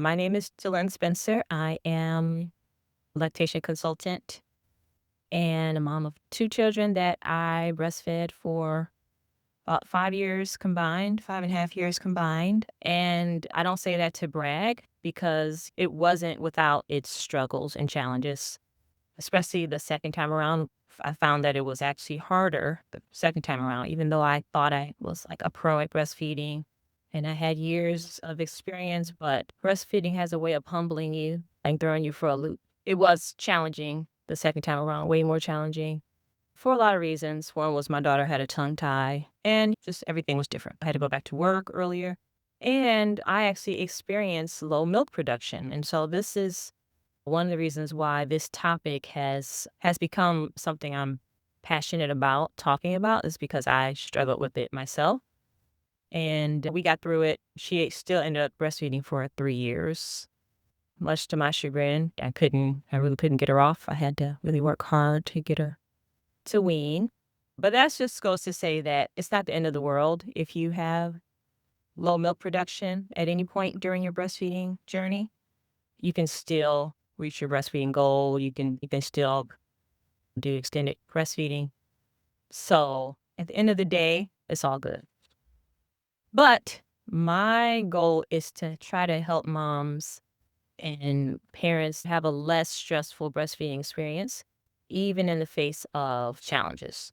My name is Jalyn Spencer. I am a lactation consultant and a mom of two children that I breastfed for about 5 years combined, 5.5 years combined. And I don't say that to brag because it wasn't without its struggles and challenges, especially the second time around. I found that it was actually harder the second time around, even though I thought I was like a pro at breastfeeding and I had years of experience, but breastfeeding has a way of humbling you and throwing you for a loop. It was challenging the second time around, way more challenging for a lot of reasons. One was my daughter had a tongue tie and just everything was different. I had to go back to work earlier and I actually experienced low milk production. And so this is one of the reasons why this topic has become something I'm passionate about talking about is because I struggled with it myself. And we got through it. She still ended up breastfeeding for 3 years, much to my chagrin. I really couldn't get her off. I had to really work hard to get her to wean. But that just goes to say that it's not the end of the world if you have low milk production at any point during your breastfeeding journey. You can still reach your breastfeeding goal. You can still do extended breastfeeding. So at the end of the day, it's all good. But my goal is to try to help moms and parents have a less stressful breastfeeding experience, even in the face of challenges.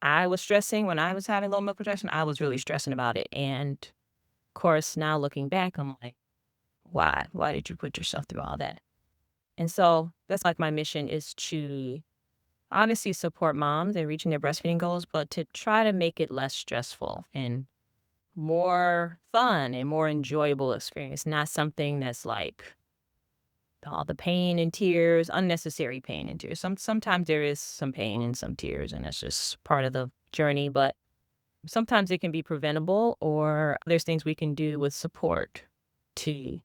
I was stressing when I was having low milk production. I was really stressing about it. And of course, now looking back, I'm like, why? Why did you put yourself through all that? And so that's like my mission is to honestly support moms in reaching their breastfeeding goals, but to try to make it less stressful and more fun and more enjoyable experience, not something that's like all the pain and tears, unnecessary pain and tears. Sometimes there is some pain and some tears, and that's just part of the journey, but sometimes it can be preventable or there's things we can do with support to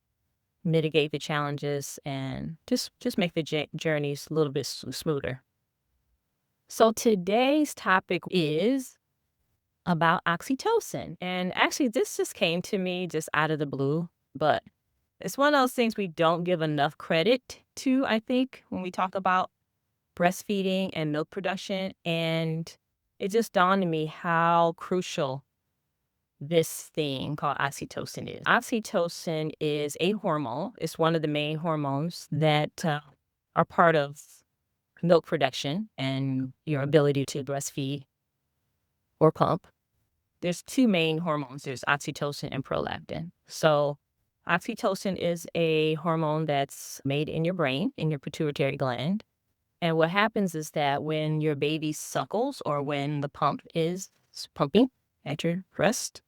mitigate the challenges and just make the journeys a little bit smoother. So today's topic is about oxytocin. And actually, this just came to me just out of the blue, but it's one of those things we don't give enough credit to, I think, when we talk about breastfeeding and milk production. And it just dawned on me how crucial this thing called oxytocin is. Oxytocin is a hormone. It's one of the main hormones that are part of milk production and your ability to breastfeed or pump. There's two main hormones. There's oxytocin and prolactin. So oxytocin is a hormone that's made in your brain, in your pituitary gland. And what happens is that when your baby suckles or when the pump is pumping at your breast,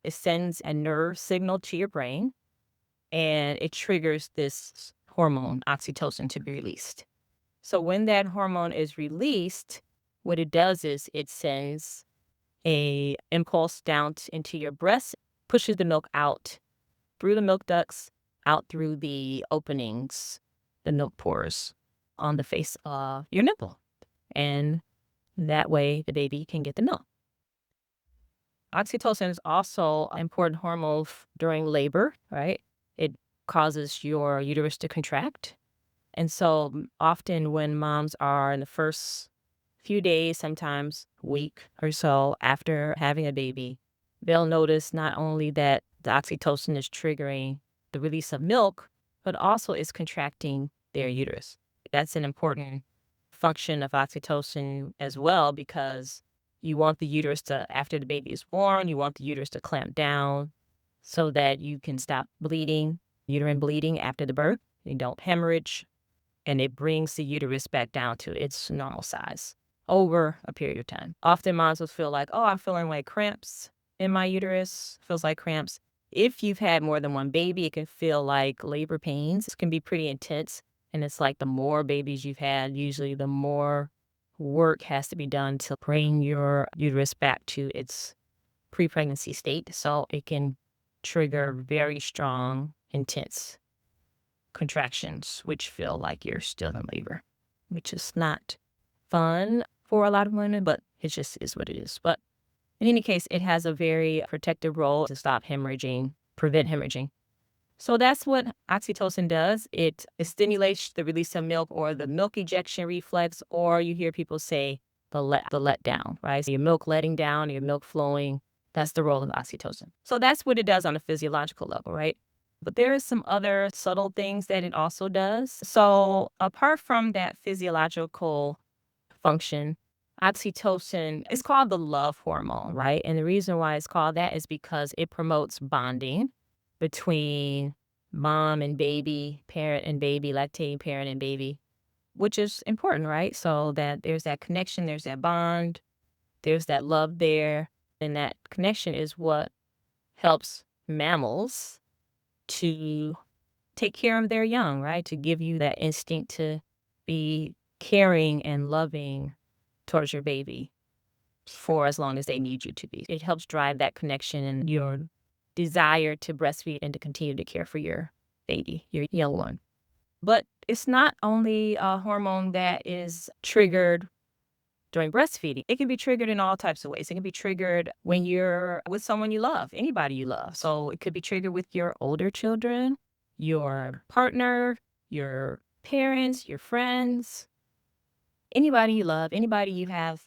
it sends a nerve signal to your brain and it triggers this hormone, oxytocin, to be released. So when that hormone is released, what it does is it sends a impulse down into your breast, pushes the milk out through the milk ducts, out through the openings, the milk pores on the face of your nipple. And that way the baby can get the milk. Oxytocin is also an important hormone during labor, right? It causes your uterus to contract. And so often when moms are in the first few days, sometimes week or so after having a baby, they'll notice not only that the oxytocin is triggering the release of milk, but also is contracting their uterus. That's an important function of oxytocin as well because you want the uterus to, after the baby is born, you want the uterus to clamp down so that you can stop bleeding, uterine bleeding after the birth. You don't hemorrhage, and it brings the uterus back down to its normal size over a period of time. Often moms will feel like, oh, I'm feeling like cramps in my uterus, feels like cramps. If you've had more than one baby, it can feel like labor pains. It can be pretty intense. And it's like the more babies you've had, usually the more work has to be done to bring your uterus back to its pre-pregnancy state. So it can trigger very strong, intense contractions, which feel like you're still in labor, which is not fun for a lot of women, but it just is what it is. But in any case, it has a very protective role to stop hemorrhaging, prevent hemorrhaging. So that's what oxytocin does. It stimulates the release of milk or the milk ejection reflex, or you hear people say the let down, right? So your milk letting down, your milk flowing. That's the role of oxytocin. So that's what it does on a physiological level, right? But there is some other subtle things that it also does. So apart from that physiological function, oxytocin is called the love hormone, right? And the reason why it's called that is because it promotes bonding between mom and baby, parent and baby, lactating parent and baby, which is important, right? So that there's that connection, there's that bond, there's that love there. And that connection is what helps mammals to take care of their young, right? To give you that instinct to be caring and loving towards your baby for as long as they need you to be. It helps drive that connection and your desire to breastfeed and to continue to care for your baby, your young one. But it's not only a hormone that is triggered during breastfeeding. It can be triggered in all types of ways. It can be triggered when you're with someone you love, anybody you love. So it could be triggered with your older children, your partner, your parents, your friends, anybody you love, anybody you have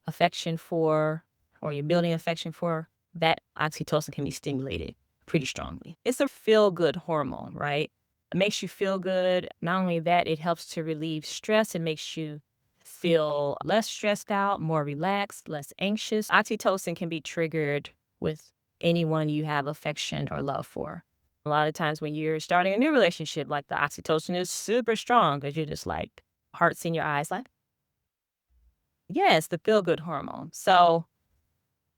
affection for, or you're building affection for, that oxytocin can be stimulated pretty strongly. It's a feel-good hormone, right? It makes you feel good. Not only that, it helps to relieve stress. It makes you feel less stressed out, more relaxed, less anxious. Oxytocin can be triggered with anyone you have affection or love for. A lot of times when you're starting a new relationship, like the oxytocin is super strong because you're just like hearts in your eyes, like, yes, the feel good hormone. So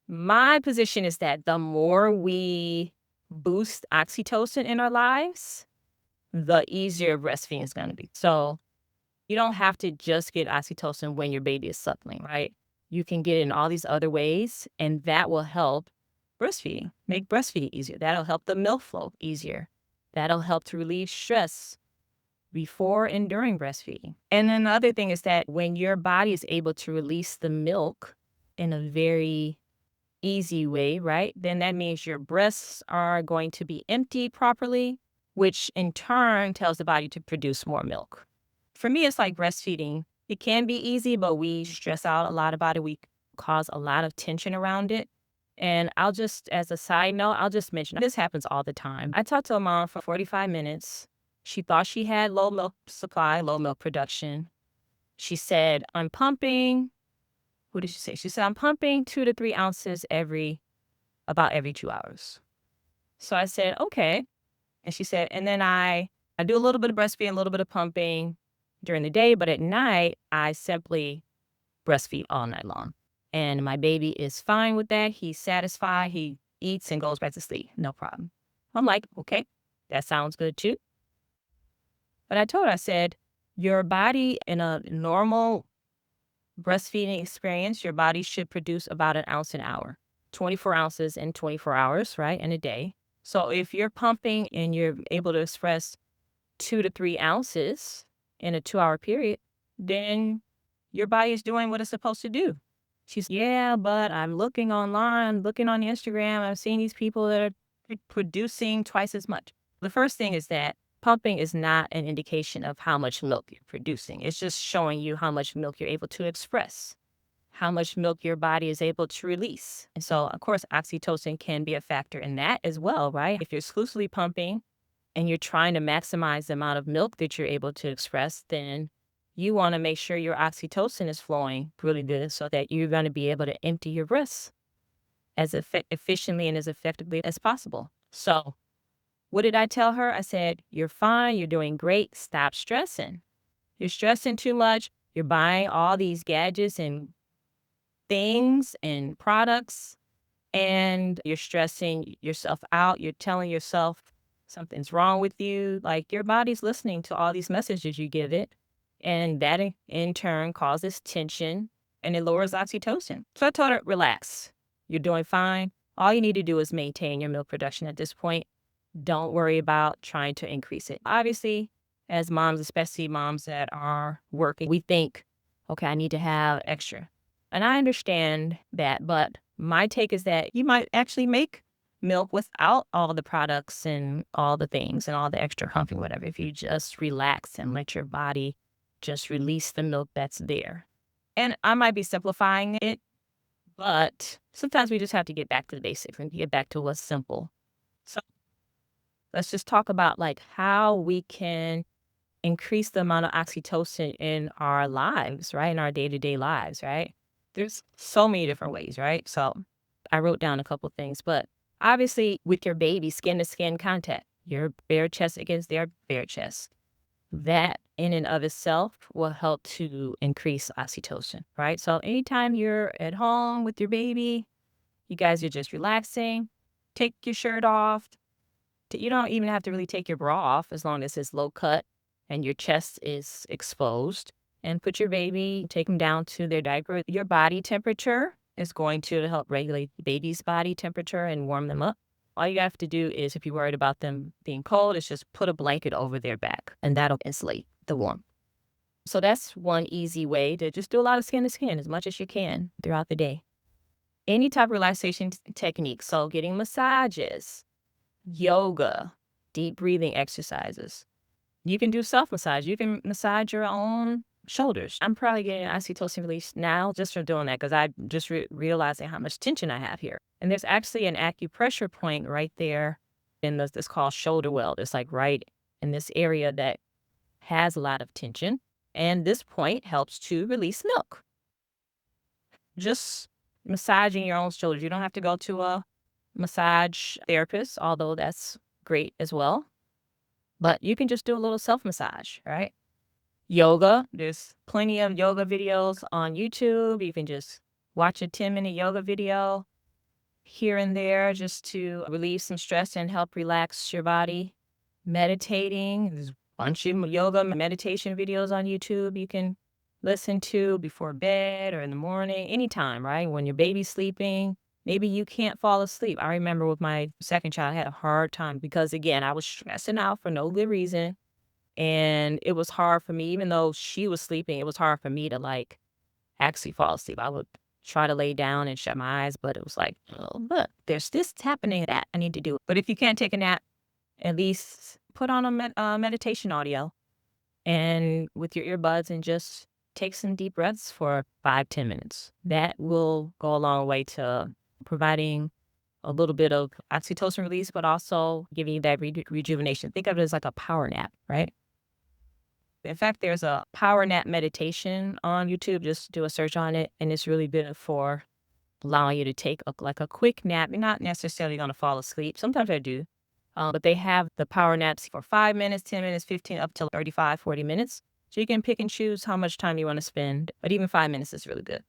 my position is that the more we boost oxytocin in our lives, the easier breastfeeding is going to be. So you don't have to just get oxytocin when your baby is suckling, right? You can get it in all these other ways, and that will help breastfeeding, make breastfeeding easier. That'll help the milk flow easier. That'll help to relieve stress before and during breastfeeding. And then the other thing is that when your body is able to release the milk in a very easy way, right, then that means your breasts are going to be emptied properly, which in turn tells the body to produce more milk. For me, it's like breastfeeding. It can be easy, but we stress out a lot about it. We cause a lot of tension around it. And I'll just, as a side note, I'll just mention this happens all the time. I talked to a mom for 45 minutes. She thought she had low milk supply, low milk production. She said, I'm pumping. What did she say? She said, I'm pumping 2 to 3 ounces about every 2 hours. So I said, okay. And she said, and then I do a little bit of breastfeeding, a little bit of pumping during the day, but at night, I simply breastfeed all night long. And my baby is fine with that. He's satisfied. He eats and goes back to sleep. No problem. I'm like, okay, that sounds good too. But I told her, I said, your body in a normal breastfeeding experience, your body should produce about an ounce an hour, 24 ounces in 24 hours, right, in a day. So if you're pumping and you're able to express 2 to 3 ounces in a 2-hour period, then your body is doing what it's supposed to do. She's, yeah, but I'm looking online, looking on Instagram, I'm seeing these people that are producing twice as much. The first thing is that pumping is not an indication of how much milk you're producing. It's just showing you how much milk you're able to express, how much milk your body is able to release. And so, of course, oxytocin can be a factor in that as well, right? If you're exclusively pumping and you're trying to maximize the amount of milk that you're able to express, then you want to make sure your oxytocin is flowing really good so that you're going to be able to empty your breasts as efficiently and as effectively as possible. So what did I tell her? I said, you're fine. You're doing great. Stop stressing. You're stressing too much. You're buying all these gadgets and things and products, and you're stressing yourself out. You're telling yourself something's wrong with you. Like your body's listening to all these messages you give it. And that in turn causes tension and it lowers oxytocin. So I told her, relax. You're doing fine. All you need to do is maintain your milk production at this point. Don't worry about trying to increase it. Obviously, as moms, especially moms that are working, we think, okay, I need to have extra. And I understand that, but my take is that you might actually make milk without all the products and all the things and all the extra humping, whatever. If you just relax and let your body just release the milk that's there. And I might be simplifying it, but sometimes we just have to get back to the basics and get back to what's simple. So let's just talk about like how we can increase the amount of oxytocin in our lives, right? In our day-to-day lives, right? There's so many different ways, right? So I wrote down a couple things, but obviously with your baby, skin to skin contact, your bare chest against their bare chest, that in and of itself will help to increase oxytocin, right? So anytime you're at home with your baby, you guys are just relaxing, take your shirt off. You don't even have to really take your bra off as long as it's low cut and your chest is exposed. And put your baby, take them down to their diaper. Your body temperature is going to help regulate the baby's body temperature and warm them up. All you have to do is, if you're worried about them being cold, is just put a blanket over their back and that'll insulate the warmth. So that's one easy way to just do a lot of skin to skin as much as you can throughout the day. Any type of relaxation technique. So getting massages, yoga, deep breathing exercises. You can do self-massage. You can massage your own shoulders. I'm probably getting oxytocin release now just from doing that because I just realizing how much tension I have here. And there's actually an acupressure point right there in this called shoulder weld. It's like right in this area that has a lot of tension. And this point helps to release milk. Just massaging your own shoulders. You don't have to go to a massage therapist, although that's great as well. But you can just do a little self-massage, right? Yoga, there's plenty of yoga videos on YouTube. You can just watch a 10-minute yoga video here and there just to relieve some stress and help relax your body. Meditating, there's a bunch of yoga meditation videos on YouTube you can listen to before bed or in the morning, anytime, right? When your baby's sleeping, maybe you can't fall asleep. I remember with my second child, I had a hard time because, again, I was stressing out for no good reason. And it was hard for me, even though she was sleeping, it was hard for me to like actually fall asleep. I would try to lay down and shut my eyes, but it was like, oh, look, there's this happening that I need to do. But if you can't take a nap, at least put on a meditation audio and with your earbuds and just take some deep breaths for 5-10 minutes. That will go a long way to providing a little bit of oxytocin release, but also giving you that rejuvenation. Think of it as like a power nap, right? In fact, there's a power nap meditation on YouTube. Just do a search on it, and it's really good for allowing you to take like a quick nap. You're not necessarily going to fall asleep. Sometimes I do, but they have the power naps for 5 minutes, 10 minutes, 15, up to 35, 40 minutes. So you can pick and choose how much time you want to spend, but even 5 minutes is really good.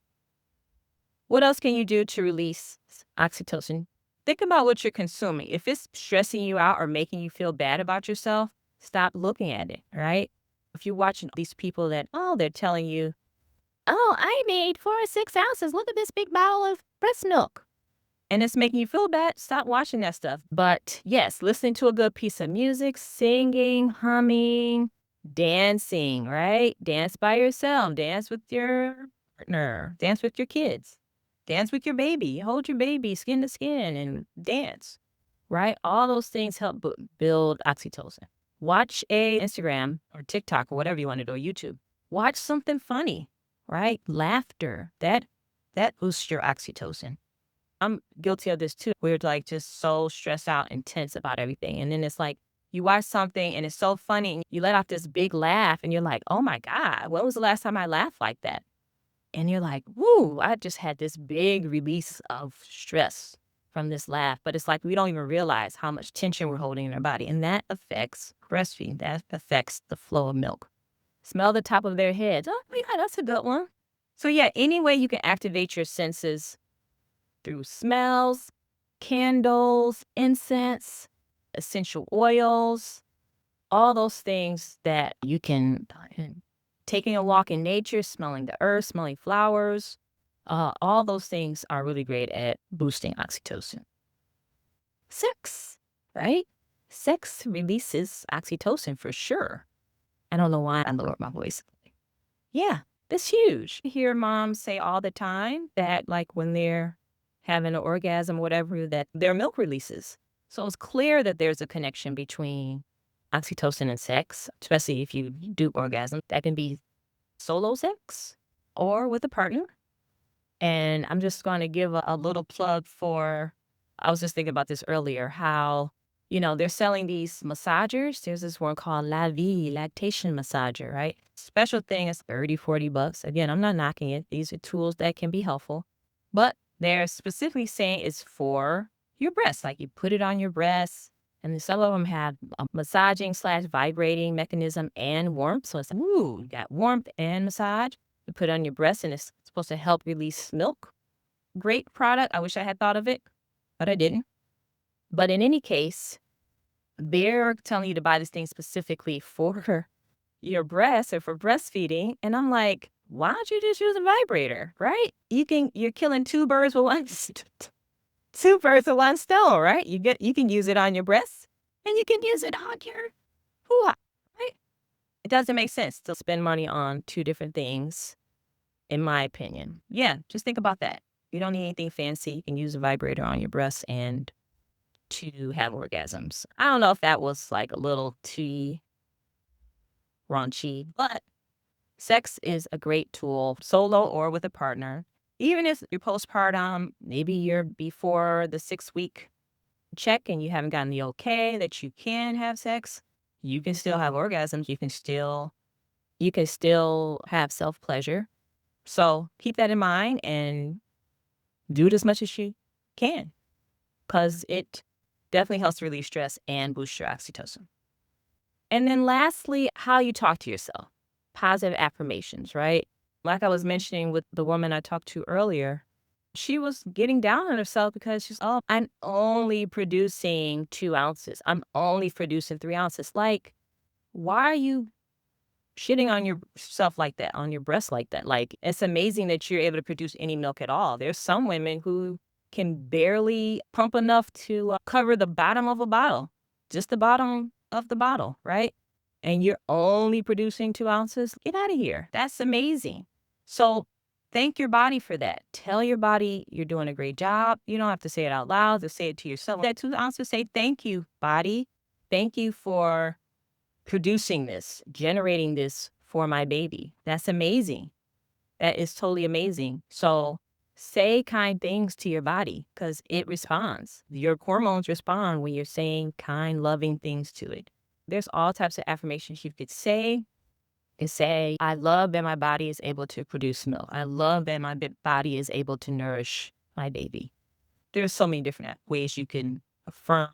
What else can you do to release oxytocin? Think about what you're consuming. If it's stressing you out or making you feel bad about yourself, stop looking at it, right? If you're watching these people that, oh, they're telling you, oh, I made 4 or 6 ounces. Look at this big bottle of breast milk. And it's making you feel bad, stop watching that stuff. But yes, listening to a good piece of music, singing, humming, dancing, right? Dance by yourself, dance with your partner, dance with your kids, dance with your baby, hold your baby skin to skin and dance, right? All those things help build oxytocin. Watch a Instagram or TikTok or whatever you want to do, or YouTube. Watch something funny, right? Laughter, that boosts your oxytocin. I'm guilty of this too. We're like just so stressed out and tense about everything. And then it's like you watch something and it's so funny and you let off this big laugh and you're like, oh my God, when was the last time I laughed like that? And you're like, woo, I just had this big release of stress from this laugh. But it's like we don't even realize how much tension we're holding in our body. And that affects breastfeeding. That affects the flow of milk. Smell the top of their heads. Oh, yeah, that's a good one. So yeah, any way you can activate your senses through smells, candles, incense, essential oils, all those things that you can, taking a walk in nature, smelling the earth, smelling flowers, all those things are really great at boosting oxytocin. Sex, right? Sex releases oxytocin for sure. I don't know why I lowered my voice. Yeah, that's huge. I hear moms say all the time that like when they're having an orgasm, whatever, that their milk releases. So it's clear that there's a connection between oxytocin and sex, especially if you do orgasm. That can be solo sex or with a partner. And I'm just going to give a little plug for, I was just thinking about this earlier, how, they're selling these massagers. There's this one called lactation massager, right? Special thing is 30, $40. Again, I'm not knocking it. These are tools that can be helpful, but they're specifically saying it's for your breasts. Like you put it on your breasts, and then some of them have a massaging / vibrating mechanism and warmth. So it's, you got warmth and massage. You put it on your breast, and it's supposed to help release milk. Great product. I wish I had thought of it, but I didn't. But in any case, they're telling you to buy this thing specifically for your breasts or for breastfeeding. And I'm like, why don't you just use a vibrator, right? You're killing two birds with one two birds with one stone, right? You can use it on your breasts and you can use it on your hoo-ha, right? It doesn't make sense to spend money on two different things, in my opinion. Yeah, just think about that. You don't need anything fancy. You can use a vibrator on your breasts and to have orgasms. I don't know if that was like a little too raunchy, but sex is a great tool, solo or with a partner. Even if you're postpartum, maybe you're before the 6-week check and you haven't gotten the okay that you can have sex, you can still have orgasms. You can still have self-pleasure. So keep that in mind and do it as much as you can, because it definitely helps relieve stress and boost your oxytocin. And then lastly, how you talk to yourself. Positive affirmations, right? Like I was mentioning with the woman I talked to earlier, she was getting down on herself because she's, oh, I'm only producing 2 ounces. I'm only producing 3 ounces. Like, why are you shitting on yourself like that, on your breast like that? Like, it's amazing that you're able to produce any milk at all. There's some women who can barely pump enough to cover the bottom of a bottle, just the bottom of the bottle, right? And you're only producing 2 ounces. Get out of here. That's amazing. So thank your body for that. Tell your body you're doing a great job. You don't have to say it out loud. Just say it to yourself. That 2 ounces, say, thank you, body. Thank you for producing this, generating this for my baby. That's amazing. That is totally amazing. So say kind things to your body because it responds. Your hormones respond when you're saying kind, loving things to it. There's all types of affirmations you could say. You could say, I love that my body is able to produce milk. I love that my body is able to nourish my baby. There's so many different ways you can affirm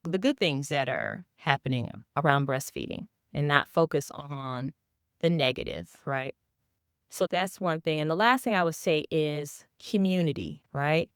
the good things that are happening around breastfeeding and not focus on the negative, right? So that's one thing. And the last thing I would say is community, right?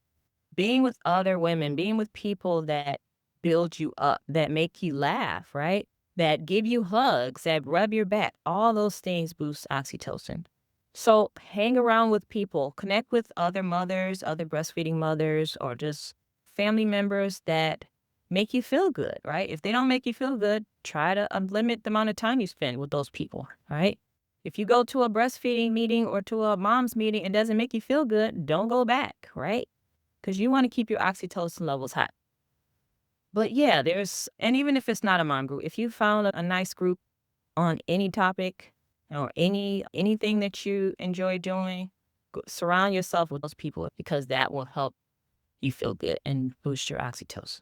Being with other women, being with people that build you up, that make you laugh, right? That give you hugs, that rub your back. All those things boost oxytocin. So hang around with people, connect with other mothers, other breastfeeding mothers, or just family members that make you feel good, right? If they don't make you feel good, try to limit the amount of time you spend with those people, right? If you go to a breastfeeding meeting or to a mom's meeting and it doesn't make you feel good, don't go back, right? Because you want to keep your oxytocin levels high. But yeah, and even if it's not a mom group, if you found a nice group on any topic or anything that you enjoy doing, surround yourself with those people because that will help you feel good and boost your oxytocin.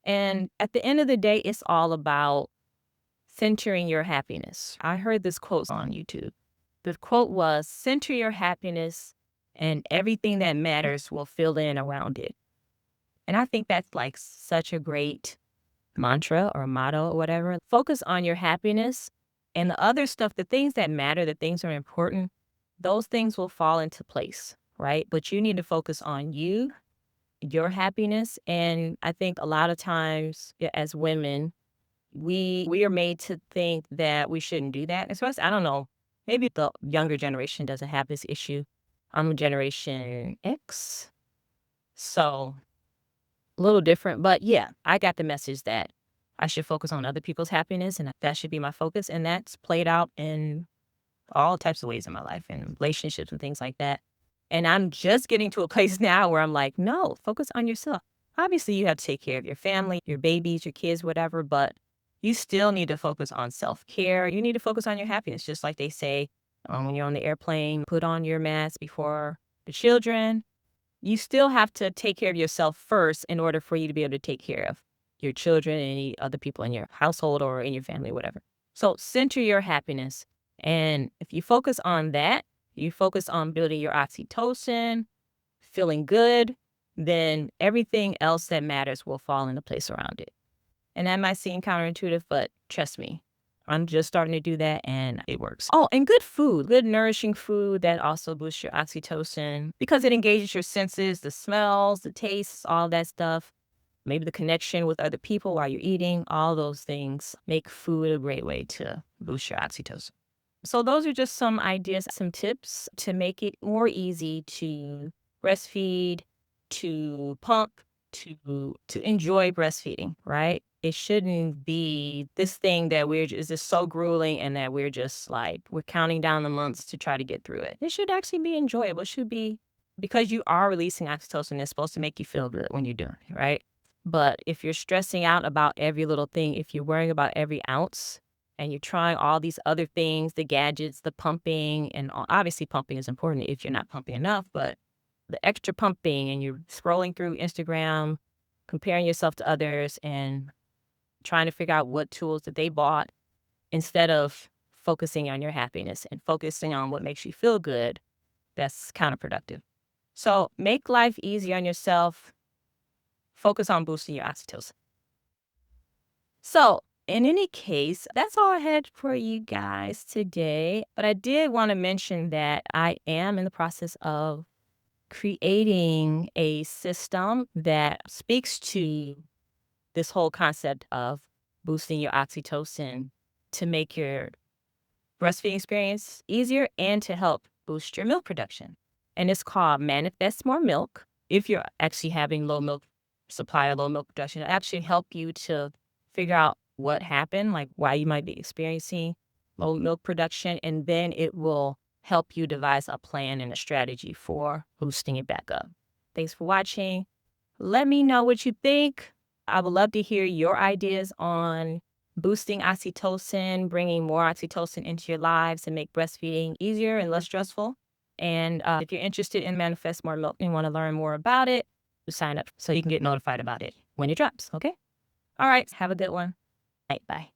And at the end of the day, it's all about centering your happiness. I heard this quote on YouTube. The quote was, center your happiness and everything that matters will fill in around it. And I think that's like such a great mantra or motto or whatever. Focus on your happiness and the other stuff, the things that matter, the things that are important, those things will fall into place, right? But you need to focus on you, your happiness. And I think a lot of times as women, we are made to think that we shouldn't do that. Especially, I don't know, maybe the younger generation doesn't have this issue. I'm Generation X, so a little different. But yeah, I got the message that I should focus on other people's happiness and that should be my focus. And that's played out in all types of ways in my life and relationships and things like that. And I'm just getting to a place now where I'm like, no, focus on yourself. Obviously, you have to take care of your family, your babies, your kids, whatever, but you still need to focus on self-care. You need to focus on your happiness, just like they say when you're on the airplane, put on your mask before the children. You still have to take care of yourself first in order for you to be able to take care of your children and any other people in your household or in your family, whatever. So center your happiness. And if you focus on that, you focus on building your oxytocin, feeling good, then everything else that matters will fall into place around it. And that might seem counterintuitive, but trust me, I'm just starting to do that and it works. Oh, and good food, good nourishing food that also boosts your oxytocin because it engages your senses, the smells, the tastes, all that stuff. Maybe the connection with other people while you're eating, all those things make food a great way to boost your oxytocin. So those are just some ideas, some tips to make it more easy to breastfeed, to pump, to enjoy breastfeeding, right? It shouldn't be this thing that is just so grueling and that we're just like, we're counting down the months to try to get through it. It should actually be enjoyable. It should be because you are releasing oxytocin, it's supposed to make you feel good when you're doing it, right? But if you're stressing out about every little thing, if you're worrying about every ounce, and you're trying all these other things, the gadgets, the pumping, and obviously pumping is important if you're not pumping enough, but the extra pumping and you're scrolling through Instagram, comparing yourself to others and trying to figure out what tools that they bought instead of focusing on your happiness and focusing on what makes you feel good, that's counterproductive. So make life easier on yourself. Focus on boosting your oxytocin. So, in any case, that's all I had for you guys today. But I did want to mention that I am in the process of creating a system that speaks to this whole concept of boosting your oxytocin to make your breastfeeding experience easier and to help boost your milk production. And it's called Manifest More Milk. If you're actually having low milk supply or low milk production, it'll actually help you to figure out what happened, like why you might be experiencing low milk production, and then it will help you devise a plan and a strategy for boosting it back up. Thanks for watching. Let me know what you think. I would love to hear your ideas on boosting oxytocin, bringing more oxytocin into your lives and make breastfeeding easier and less stressful. And if you're interested in Manifest More Milk and want to learn more about it, sign up so you can get notified about it when it drops. Okay. All right. Have a good one. Bye.